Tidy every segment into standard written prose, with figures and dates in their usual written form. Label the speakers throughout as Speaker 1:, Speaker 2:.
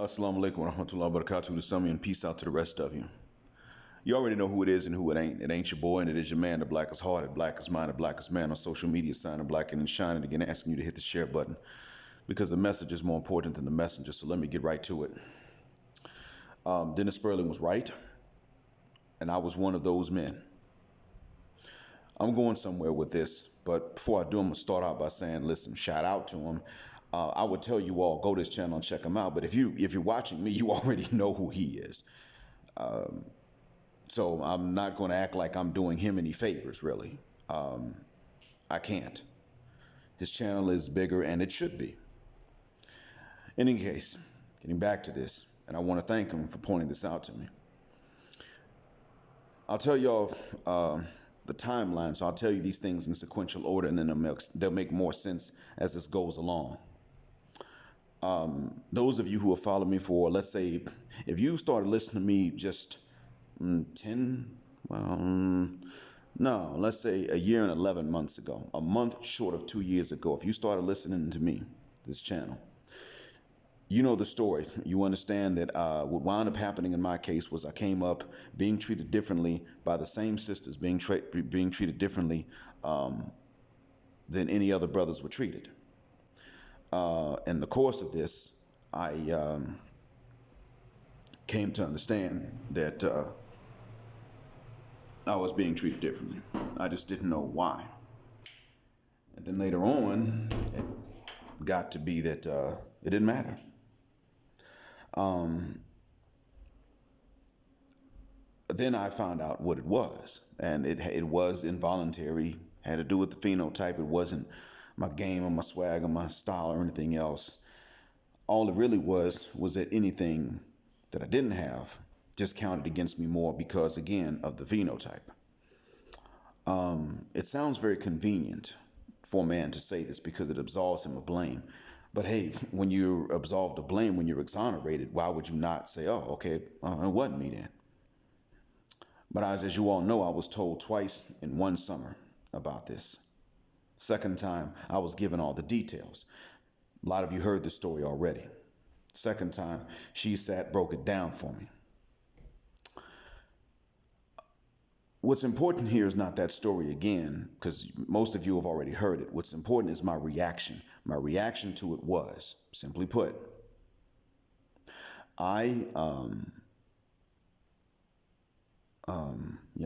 Speaker 1: Assalamu alaikum wa rahmatullahi wa barakatuh to some of you, and peace out to the rest of you. You already know who it is and who it ain't. It ain't your boy, and it is your man, the blackest hearted, blackest minded, blackest man on social media, signing black and shining again, asking you to hit the share button because the message is more important than the messenger. So let me get right to it. Dennis Spurling was right, and I was one of those men. I'm going somewhere with this, but before I do, I'm going to start out by saying, listen, shout out to him. I would tell you all, go to his channel and check him out. But if you're watching me, you already know who he is. So I'm not going to act like I'm doing him any favors, really. I can't. His channel is bigger, and it should be. In any case, getting back to this, and I want to thank him for pointing this out to me. I'll tell y'all the timeline, so I'll tell you these things in sequential order, and then they'll make more sense as this goes along. Those of you who have followed me for, let's say, if you started listening to me just let's say a year and 11 months ago, a month short of 2 years ago, if you started listening to me, this channel, you know the story. You understand that what wound up happening in my case was I came up being treated differently by the same sisters, being treated differently than any other brothers were treated. In the course of this, I came to understand that I was being treated differently. I just didn't know why. And then later on, it got to be that it didn't matter. Then I found out what it was, and it was involuntary, had to do with the phenotype. It wasn't my game or my swag or my style or anything else. All it really was that anything that I didn't have just counted against me more because, again, of the phenotype. It sounds very convenient for a man to say this because it absolves him of blame. But hey, when you're absolved of blame, when you're exonerated, why would you not say, oh, okay, it wasn't me then? But as you all know, I was told twice in one summer about this. Second time, I was given all the details. A lot of you heard the story already. Second time, she broke it down for me. What's important here is not that story again, because most of you have already heard it. What's important is my reaction. My reaction to it was, simply put,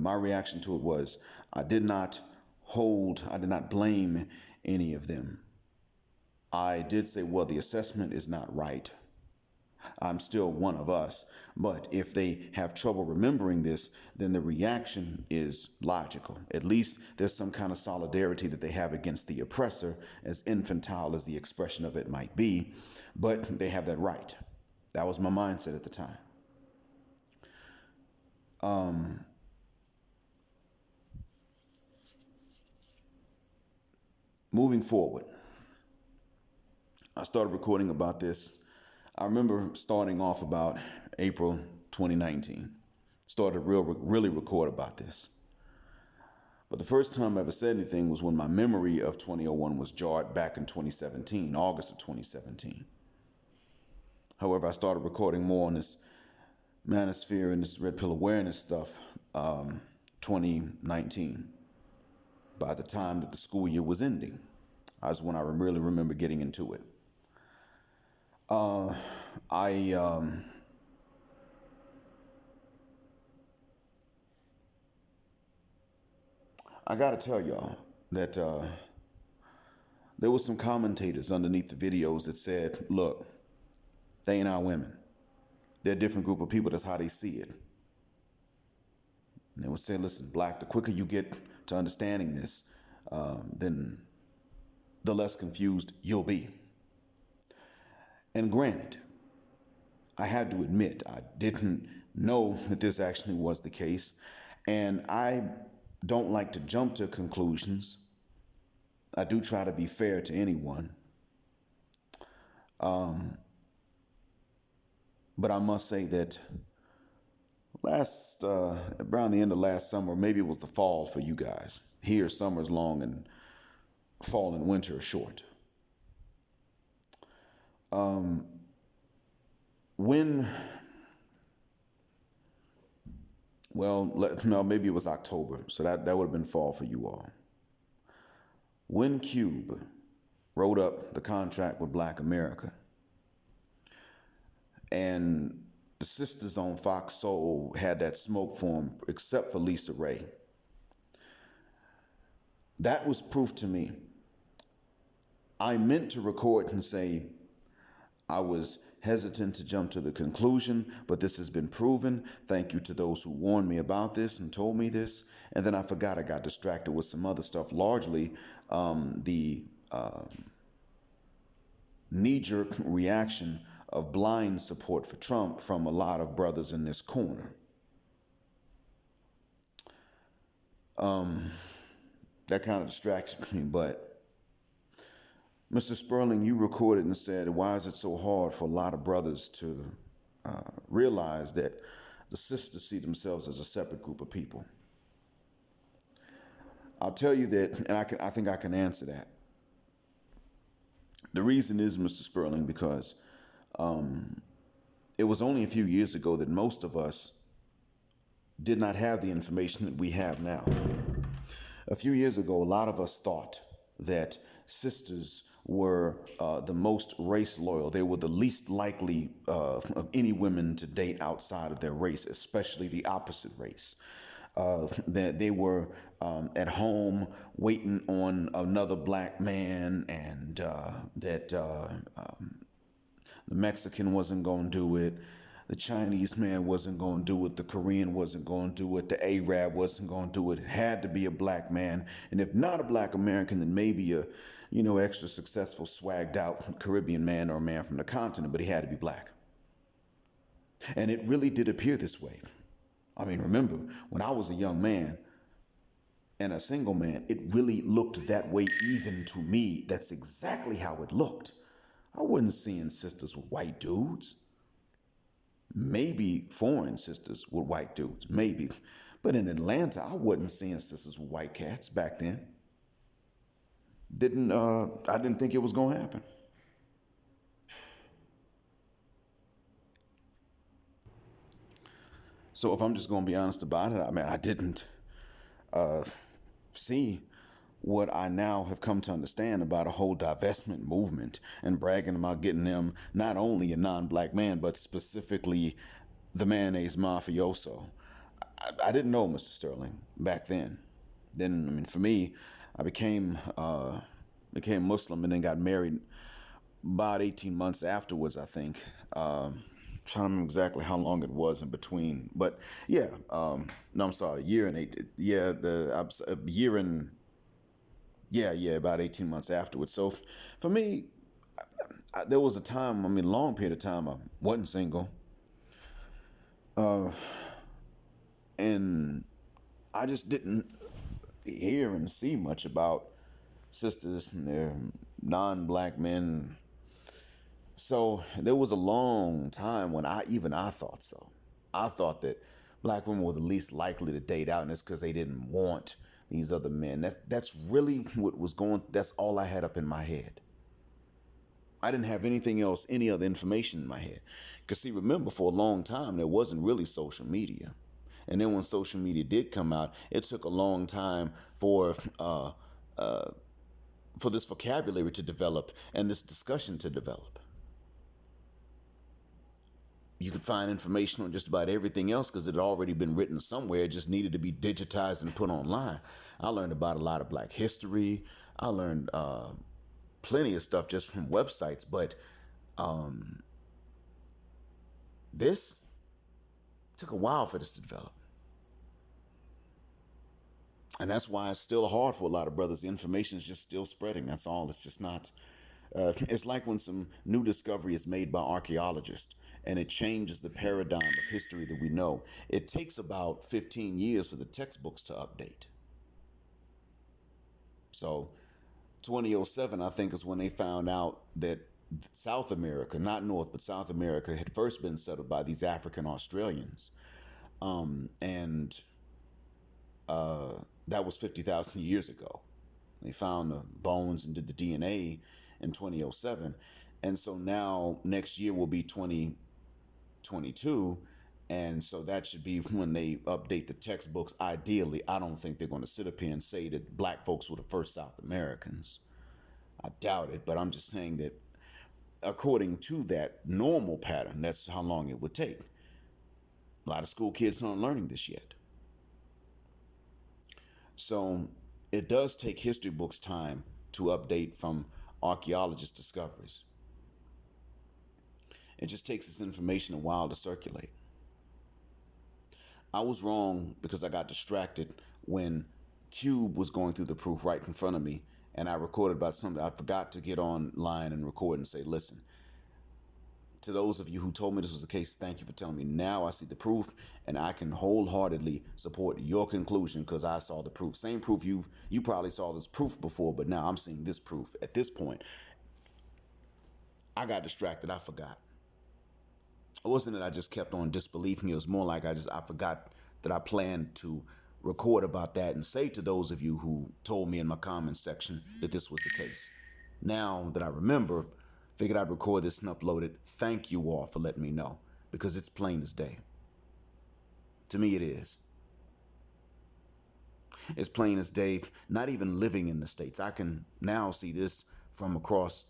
Speaker 1: my reaction to it was I did not blame any of them. I did say, well, the assessment is not right. I'm still one of us. But if they have trouble remembering this, then the reaction is logical. At least there's some kind of solidarity that they have against the oppressor, as infantile as the expression of it might be. But they have that right. That was my mindset at the time. Moving forward, I started recording about this. I remember starting off about April 2019. Started really record about this. But the first time I ever said anything was when my memory of 2001 was jarred back in 2017, August of 2017. However, I started recording more on this manosphere and this red pill awareness stuff 2019. By the time that the school year was ending, that's when I really remember getting into it. I got to tell y'all that there was some commentators underneath the videos that said, look, they ain't our women. They're a different group of people. That's how they see it. And they would say, listen, Black, the quicker you get to understanding this, then the less confused you'll be. And granted, I had to admit, I didn't know that this actually was the case. And I don't like to jump to conclusions. I do try to be fair to anyone. But I must say that around the end of last summer, maybe it was the fall for you guys. Here, summer's long and fall and winter are short. When, no, maybe it was October, so that would have been fall for you all. When Cube wrote up the contract with Black America, and the sisters on Fox Soul had that smoke for him, except for Lisa Ray, that was proof to me. I meant to record and say I was hesitant to jump to the conclusion, but this has been proven. Thank you to those who warned me about this and told me this. And then I forgot, I got distracted with some other stuff, largely the knee-jerk reaction of blind support for Trump from a lot of brothers in this corner. That kind of distracted me, but Mr. Spurling, you recorded and said, why is it so hard for a lot of brothers to realize that the sisters see themselves as a separate group of people? I'll tell you that, and I think I can answer that. The reason is, Mr. Spurling, because it was only a few years ago that most of us did not have the information that we have now. A few years ago, a lot of us thought that sisters were the most race loyal. They were the least likely of any women to date outside of their race, especially the opposite race. That they were at home waiting on another black man, and that the Mexican wasn't going to do it. The Chinese man wasn't going to do it. The Korean wasn't going to do it. The Arab wasn't going to do it. It had to be a black man. And if not a black American, then maybe a, extra successful, swagged out Caribbean man or a man from the continent, but he had to be black. And it really did appear this way. I mean, remember, when I was a young man and a single man, it really looked that way even to me. That's exactly how it looked. I wasn't seeing sisters with white dudes. Maybe foreign sisters with white dudes, maybe. But in Atlanta, I wasn't seeing sisters with white cats back then. I didn't think it was going to happen. So if I'm just going to be honest about it, I mean, I didn't see what I now have come to understand about a whole divestment movement and bragging about getting them not only a non-black man, but specifically the mayonnaise mafioso. I didn't know Mr. Sterling back then. Then, I mean, for me, I became Muslim and then got married about 18 months afterwards, I think. Trying to remember exactly how long it was in between. But yeah, no, I'm sorry, a year and about 18 months afterwards. So for me, there was a time, a long period of time, I wasn't single. And I just didn't hear and see much about sisters and their non-black men. So there was a long time when I thought so. I thought that black women were the least likely to date out, and it's because they didn't want these other men. That's really what was going. That's all I had up in my head. I didn't have anything else, any other information in my head. Because see, remember, for a long time there wasn't really social media, and then when social media did come out, it took a long time for this vocabulary to develop and this discussion to develop. You could find information on just about everything else because it had already been written somewhere. It just needed to be digitized and put online. I learned about a lot of black history. I learned plenty of stuff just from websites. But this took a while for this to develop. And that's why it's still hard for a lot of brothers. The information is just still spreading. That's all. It's just not. It's like when some new discovery is made by archaeologists and it changes the paradigm of history that we know. It takes about 15 years for the textbooks to update. So 2007, I think, is when they found out that South America, not North, but South America, had first been settled by these African Australians. That was 50,000 years ago. They found the bones and did the DNA in 2007. And so now next year will be 2022. And so that should be when they update the textbooks. Ideally, I don't think they're going to sit up here and say that black folks were the first South Americans. I doubt it, but I'm just saying that according to that normal pattern, that's how long it would take. A lot of school kids aren't learning this yet. So it does take history books time to update from archaeologists' discoveries. It just takes this information a while to circulate. I was wrong because I got distracted when Cube was going through the proof right in front of me, and I recorded about something. I forgot to get online and record and say, listen, to those of you who told me this was the case, thank you for telling me. Now I see the proof, and I can wholeheartedly support your conclusion because I saw the proof. Same proof you probably saw this proof before, but now I'm seeing this proof. At this point, I got distracted. I forgot. It wasn't that I just kept on disbelieving. It was more like I forgot that I planned to record about that and say to those of you who told me in my comments section that this was the case. Now that I remember, figured I'd record this and upload it. Thank you all for letting me know, because it's plain as day. To me, it is. It's plain as day. Not even living in the States, I can now see this from across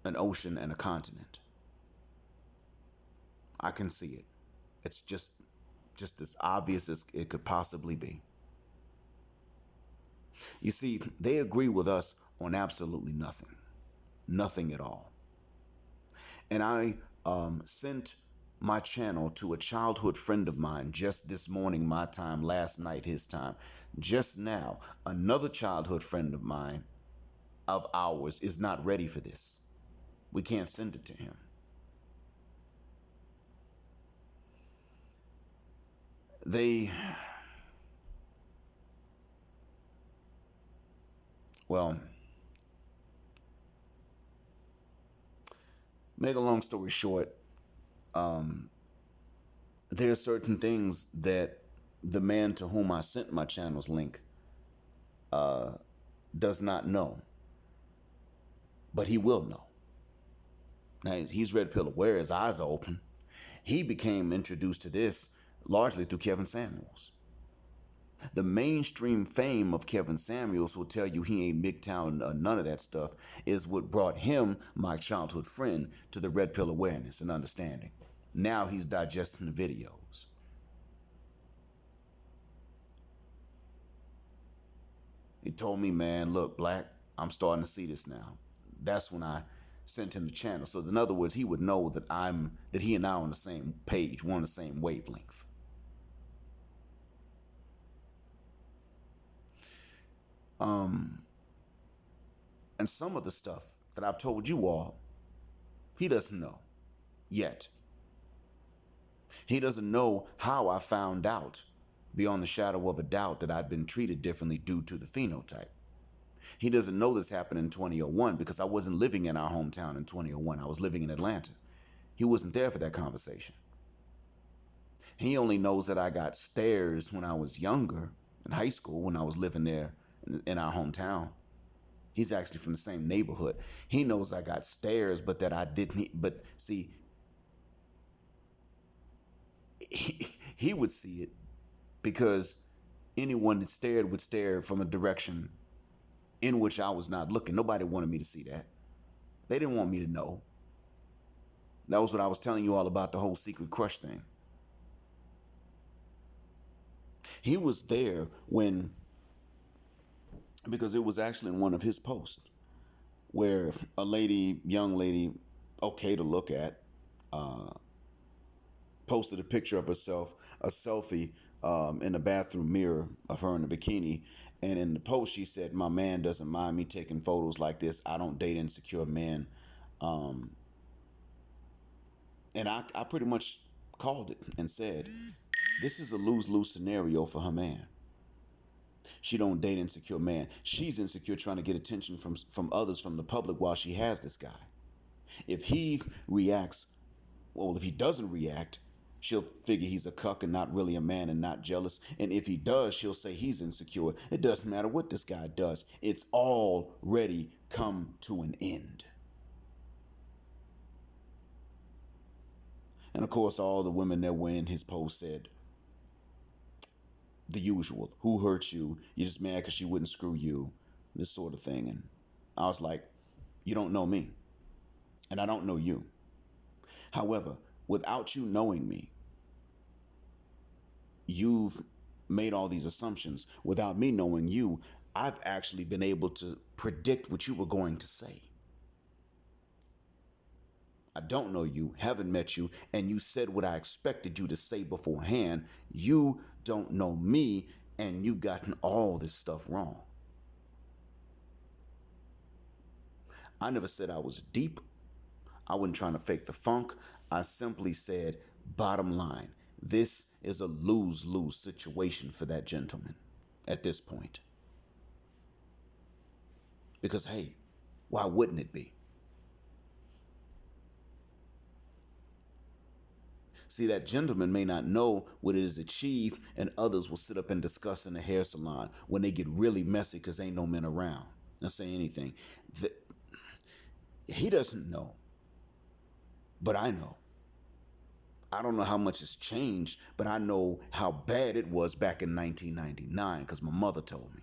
Speaker 1: an ocean and a continent. I can see it. It's just as obvious as it could possibly be. You see, they agree with us on absolutely nothing. Nothing at all. And I sent my channel to a childhood friend of mine just this morning, my time, last night, his time. Just now, another childhood friend of mine, of ours, is not ready for this. We can't send it to him. Make a long story short, there are certain things that the man to whom I sent my channel's link does not know. But he will know. Now, he's red pill aware, his eyes are open. He became introduced to this largely through Kevin Samuels. The mainstream fame of Kevin Samuels will tell you he ain't MGTOW or none of that stuff is what brought him, my childhood friend, to the red pill awareness and understanding. Now he's digesting the videos. He told me, man, look, Black, I'm starting to see this now. That's when I sent him the channel. So in other words, he would know that he and I are on the same page, we're on the same wavelength. And some of the stuff that I've told you all, he doesn't know yet. He doesn't know how I found out beyond the shadow of a doubt that I'd been treated differently due to the phenotype. He doesn't know this happened in 2001 because I wasn't living in our hometown in 2001. I was living in Atlanta. He wasn't there for that conversation. He only knows that I got stares when I was younger, in high school, when I was living there in our hometown. He's actually from the same neighborhood. He knows I got stares, but that I didn't. But see, he would see it because anyone that stared would stare from a direction in which I was not looking. Nobody wanted me to see that. They didn't want me to know. That was what I was telling you all about, the whole secret crush thing. He was there because it was actually in one of his posts where a young lady, okay to look at, posted a picture of herself, a selfie in the bathroom mirror of her in a bikini. And in the post, she said, my man doesn't mind me taking photos like this. I don't date insecure men. And I pretty much called it and said, this is a lose-lose scenario for her man. She don't date insecure man. She's insecure trying to get attention from others, from the public, while she has this guy. If he doesn't react, she'll figure he's a cuck and not really a man and not jealous. And if he does, she'll say he's insecure. It doesn't matter what this guy does. It's already come to an end. And of course, all the women that were in his post said the usual. Who hurt you? You're just mad because she wouldn't screw you. This sort of thing. And I was like, you don't know me. And I don't know you. However, without you knowing me, you've made all these assumptions. Without me knowing you, I've actually been able to predict what you were going to say. I don't know you, haven't met you, and you said what I expected you to say beforehand. You don't know me, and you've gotten all this stuff wrong. I never said I was deep. I wasn't trying to fake the funk. I simply said, bottom line, this is a lose-lose situation for that gentleman at this point. Because, hey, why wouldn't it be? See, that gentleman may not know what it is achieved, and others will sit up and discuss in the hair salon when they get really messy because ain't no men around. Not say anything. He doesn't know, but I know. I don't know how much has changed, but I know how bad it was back in 1999 because my mother told me.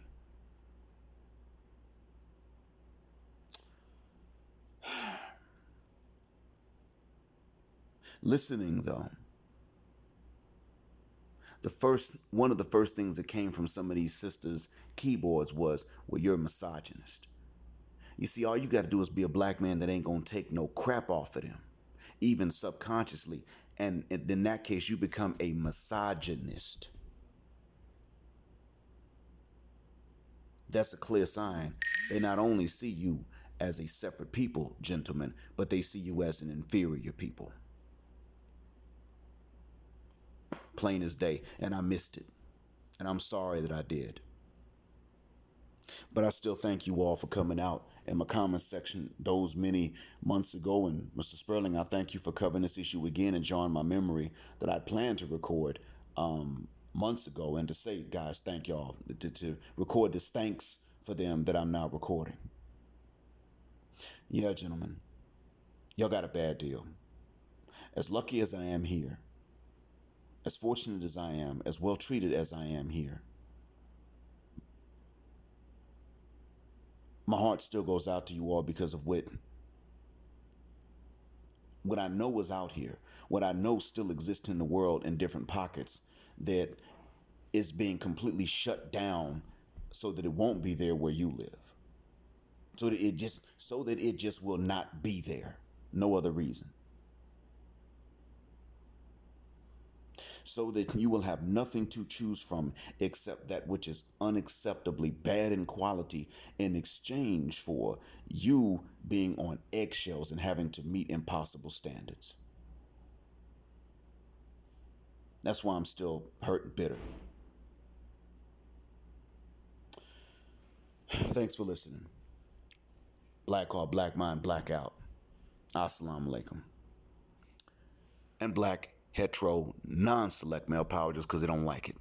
Speaker 1: Listening, though, one of the first things that came from some of these sisters' keyboards was, well, you're a misogynist. You see, all you got to do is be a black man that ain't going to take no crap off of them, even subconsciously. And in that case, you become a misogynist. That's a clear sign. They not only see you as a separate people, gentlemen, but they see you as an inferior people. Plain as day. And I missed it. And I'm sorry that I did. But I still thank you all for coming out in my comment section those many months ago. And Mr. Spurling, I thank you for covering this issue again and jarring my memory that I planned to record months ago. And to say, guys, thank y'all. To record this thanks for them that I'm now recording. Yeah, gentlemen, y'all got a bad deal. As lucky as I am here, as fortunate as I am, as well treated as I am here, my heart still goes out to you all because of what I know is out here, what I know still exists in the world in different pockets that is being completely shut down so that it won't be there where you live. So that it just will not be there. No other reason. So that you will have nothing to choose from except that which is unacceptably bad in quality in exchange for you being on eggshells and having to meet impossible standards. That's why I'm still hurt and bitter. Thanks for listening. Black Heart, Black Mind, Blackout. Assalamu alaikum. And black, hetero, non-select male power just because they don't like it.